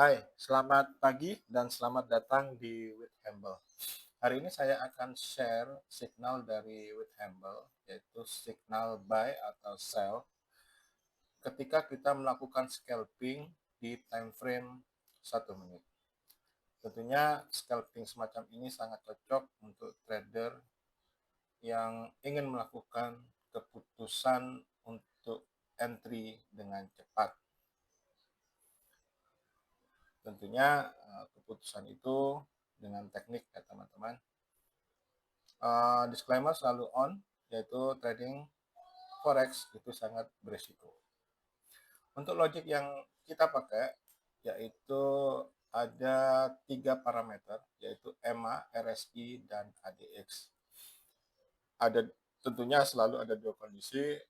Hai, selamat pagi dan selamat datang di Withhumble. Hari ini saya akan share signal dari Withhumble, yaitu signal buy atau sell ketika kita melakukan scalping di time frame 1 menit. Tentunya scalping semacam ini sangat cocok untuk trader yang ingin melakukan keputusan untuk entry dengan cepat. Tentunya keputusan itu dengan teknik ya teman-teman. Disclaimer selalu on, yaitu trading forex itu sangat berisiko. Untuk logic yang kita pakai yaitu ada 3 parameter, yaitu EMA, RSI, dan ADX. Ada tentunya selalu ada 2 kondisi.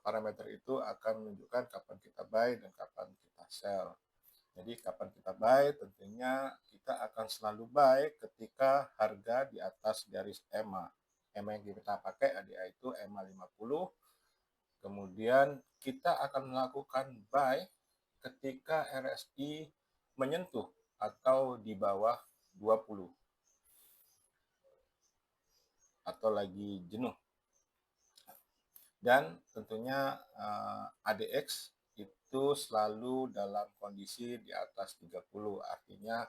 Parameter itu akan menunjukkan kapan kita buy dan kapan kita sell. Jadi kapan kita buy, tentunya kita akan selalu buy ketika harga di atas garis EMA. EMA yang kita pakai yaitu EMA 50. Kemudian kita akan melakukan buy ketika RSI menyentuh atau di bawah 20 atau lagi jenuh. Dan tentunya ADX itu selalu dalam kondisi di atas 30. Artinya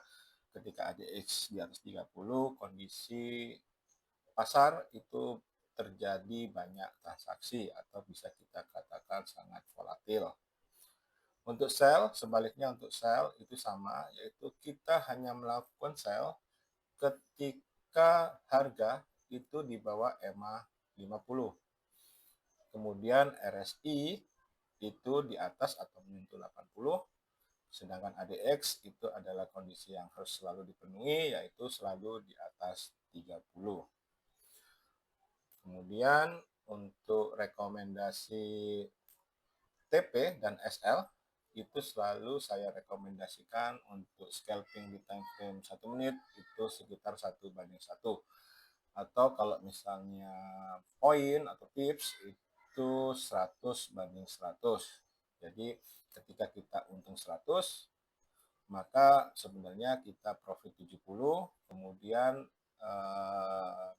ketika ADX di atas 30, kondisi pasar itu terjadi banyak transaksi atau bisa kita katakan sangat volatil. Untuk sell, sebaliknya untuk sell itu sama, yaitu kita hanya melakukan sell ketika harga itu di bawah EMA 50. Kemudian RSI itu di atas atau menyentuh 80, sedangkan ADX itu adalah kondisi yang harus selalu dipenuhi, yaitu selalu di atas 30. Kemudian untuk rekomendasi TP dan SL itu selalu saya rekomendasikan untuk scalping di time frame 1 menit itu sekitar 1:1. Atau kalau misalnya poin atau pips itu 100:100. Jadi ketika kita untung 100, maka sebenarnya kita profit 70, kemudian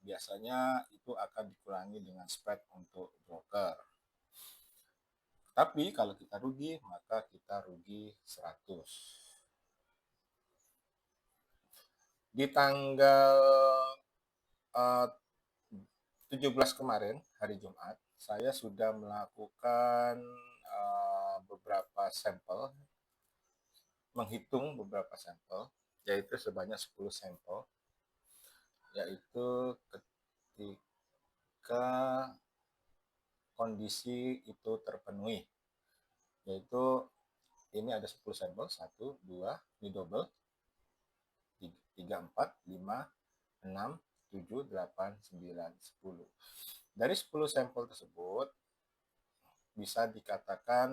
biasanya itu akan dikurangi dengan spread untuk broker. Tapi kalau kita rugi, maka kita rugi 100. Di tanggal 17 kemarin, hari Jumat, saya sudah melakukan beberapa sampel, menghitung beberapa sampel, yaitu sebanyak 10 sampel, yaitu ketika kondisi itu terpenuhi, yaitu ini ada 10 sampel, 1, 2, ini double, 3, 4, 5, 6, 7, 8, 9, 10. Dari 10 sampel tersebut, bisa dikatakan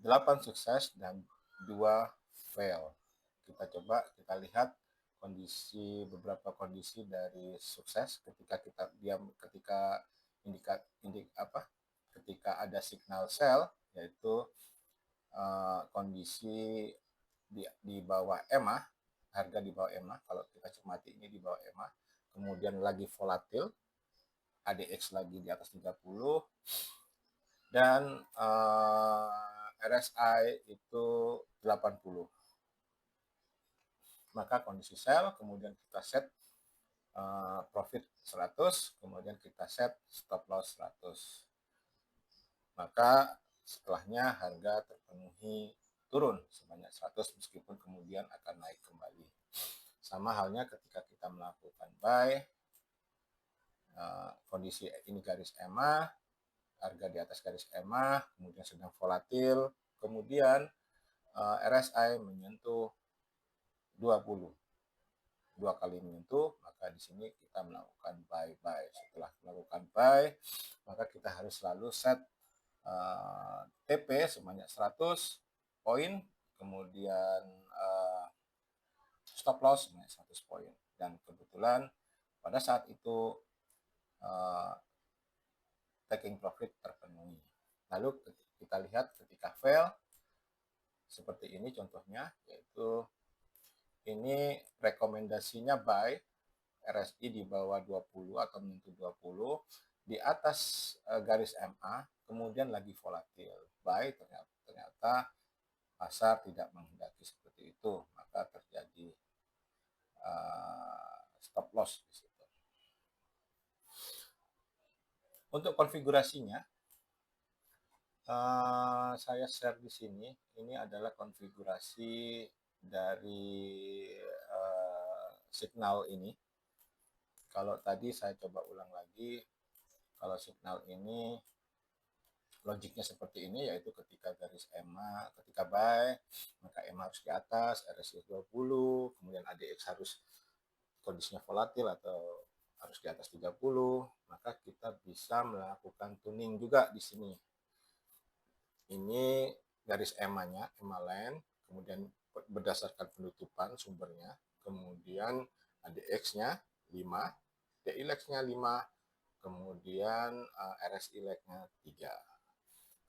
8 sukses dan 2 fail. Kita lihat beberapa kondisi dari sukses ketika ada signal sell, yaitu kondisi di bawah EMA, harga di bawah EMA, kalau kita cermati ini di bawah EMA, kemudian lagi volatil, ADX lagi di atas 30, dan RSI itu 80. Maka kondisi sell, kemudian kita set profit 100, kemudian kita set stop loss 100. Maka setelahnya harga terpenuhi turun sebanyak 100, meskipun kemudian akan naik kembali. Sama halnya ketika kita melakukan buy, kondisi ini garis EMA, harga di atas garis EMA, kemudian sedang volatil, kemudian RSI menyentuh 20. 2 kali menyentuh, maka di sini kita melakukan buy. Setelah melakukan buy, maka kita harus selalu set TP sebanyak 100 poin, kemudian stop loss sebanyak 100 poin. Dan kebetulan pada saat itu taking profit terpenuhi. Lalu kita lihat ketika fail, seperti ini contohnya, yaitu ini rekomendasinya buy, RSI di bawah 20 atau menyentuh 20, di atas garis MA, kemudian lagi volatil. Buy, ternyata pasar tidak menghendaki seperti itu, maka terjadi stop loss di situ. Untuk konfigurasinya, saya share di sini. Ini adalah konfigurasi dari signal ini. Kalau tadi saya coba ulang lagi, kalau signal ini logiknya seperti ini, yaitu ketika garis EMA, ketika buy, maka EMA harus di atas, RSI 20, kemudian ADX harus kondisinya volatil atau harus di atas 30, maka kita bisa melakukan tuning juga di sini. Ini garis EMA-nya, EMA line, kemudian berdasarkan penutupan sumbernya, kemudian ADX-nya 5, DILEX-nya 5, kemudian RSI leg-nya 3.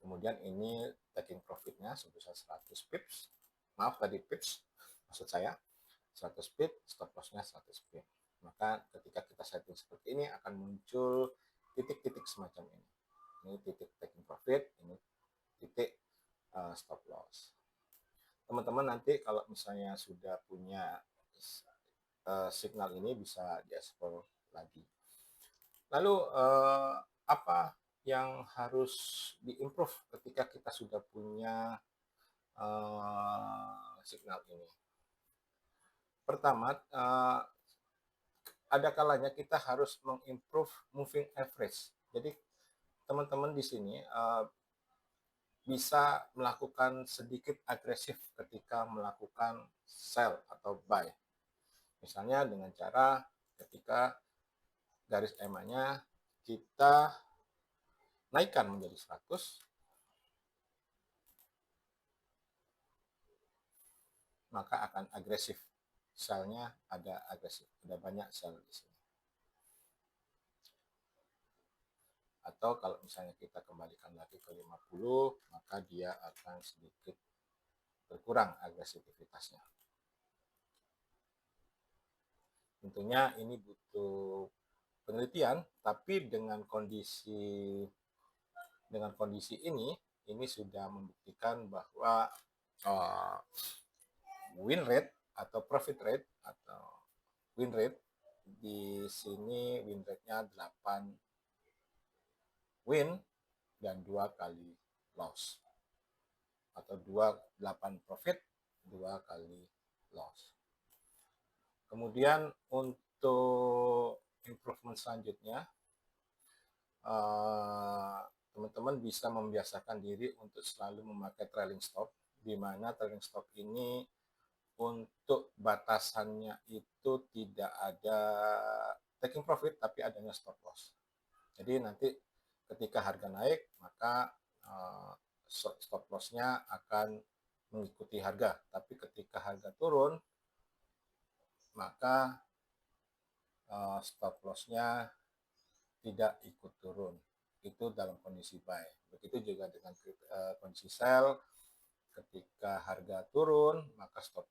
Kemudian ini taking profit-nya sebesar 100 pips. Maaf tadi pips, maksud saya 100 pip, stop loss-nya 100 pip. Maka ketika kita setting seperti ini akan muncul titik-titik semacam ini. Ini titik taking profit, ini titik stop loss. Teman-teman nanti kalau misalnya sudah punya signal ini bisa diekspor lagi. Lalu apa yang harus diimprove ketika kita sudah punya signal ini? Pertama, ada kalanya kita harus mengimprove moving average. Jadi teman-teman di sini bisa melakukan sedikit agresif ketika melakukan sell atau buy. Misalnya dengan cara ketika garis EMA-nya kita naikkan menjadi 100, maka akan agresif. Sell-nya ada agresif, ada banyak sell di sini. Atau kalau misalnya kita kembalikan lagi ke 50, maka dia akan sedikit berkurang agresivitasnya. Tentunya ini butuh penelitian, tapi dengan kondisi ini sudah membuktikan bahwa win rate atau profit rate atau win rate di sini win rate-nya 8 win dan 2 kali loss, atau 8 profit 2 kali loss. Kemudian untuk improvement selanjutnya, teman-teman bisa membiasakan diri untuk selalu memakai trailing stop, di mana trailing stop ini untuk batasannya itu tidak ada taking profit, tapi adanya stop loss. Jadi nanti ketika harga naik, maka stop loss-nya akan mengikuti harga. Tapi ketika harga turun, maka stop loss-nya tidak ikut turun. Itu dalam kondisi buy. Begitu juga dengan kondisi sell. Ketika harga turun, maka stop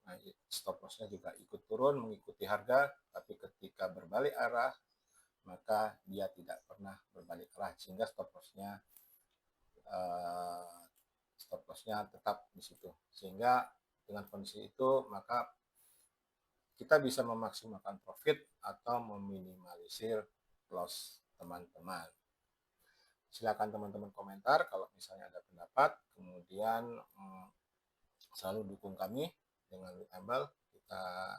loss-nya juga ikut turun mengikuti harga, tapi ketika berbalik arah, maka dia tidak pernah berbalik arah, sehingga stop loss-nya tetap di situ. Sehingga dengan kondisi itu, maka kita bisa memaksimalkan profit atau meminimalisir loss teman-teman. Silakan teman-teman komentar kalau misalnya ada pendapat, kemudian selalu dukung kami dengan Withhamble. Kita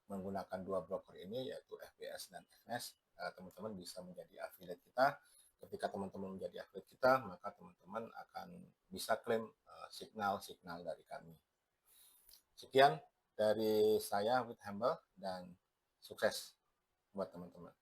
menggunakan 2 broker ini, yaitu FBS dan FNES. Teman-teman bisa menjadi affiliate kita. Ketika teman-teman menjadi affiliate kita, maka teman-teman akan bisa klaim signal-signal dari kami. Sekian dari saya Withhamble, dan sukses buat teman-teman.